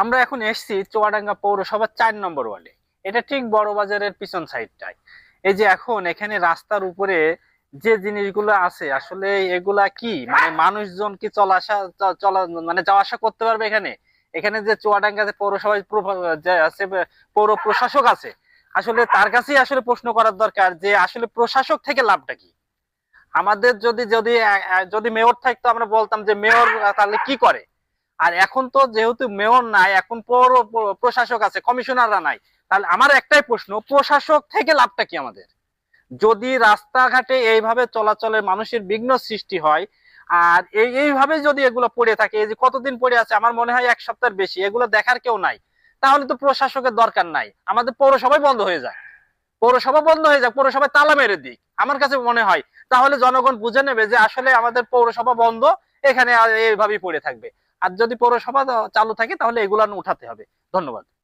আমরা এখন এসছি চুয়াডাঙ্গা পৌরসভার 4 নম্বর ওয়ার্ডে। এটা ঠিক বড় বাজারের পিছন সাইডটায়। এই যে এখন এখানে রাস্তার উপরে যে জিনিসগুলো আছে, আসলে এগুলা কি, মানে মানুষজন কি চলা আসা চলা মানে যাওয়া আসা করতে পারবে এখানে? এখানে যে চুয়াডাঙ্গা যে পৌরসভায় যে আছে, পৌর প্রশাসক আছে, আসলে তার কাছেই আসলে প্রশ্ন করার দরকার যে আসলে প্রশাসক থেকে লাভটা কি। আমাদের যদি যদি যদি মেয়র থাকতো আমরা বলতাম যে মেয়র তাহলে কি করে। আর এখন তো যেহেতু মেয়র নাই, এখন পৌর প্রশাসক আছে, কমিশনাররা নাই। তাহলে আমার একটাই প্রশ্ন, প্রশাসক থেকে লাভটা কি আমাদের? যদি রাস্তাঘাটে এইভাবে চলাচলের মানুষের বিঘ্ন সৃষ্টি হয়, আর এইভাবে যদি এগুলো পড়ে থাকে, এই যে কতদিন পড়ে আছে, আমার মনে হয় 1 সপ্তাহের বেশি, এগুলো দেখার কেউ নাই, তাহলে তো প্রশাসকের দরকার নাই, আমাদের পৌরসভাই বন্ধ হয়ে যায়। পৌরসভা বন্ধ হয়ে যাক, পৌরসভায় তালা মেরে দিক, আমার কাছে মনে হয় তাহলে জনগণ বুঝে নেবে যে আসলে আমাদের পৌরসভা বন্ধ, এখানে এইভাবেই পড়ে থাকবে। আর যদি পৌরসভা চালু থাকে তাহলে এগুলো উঠাতে হবে। ধন্যবাদ।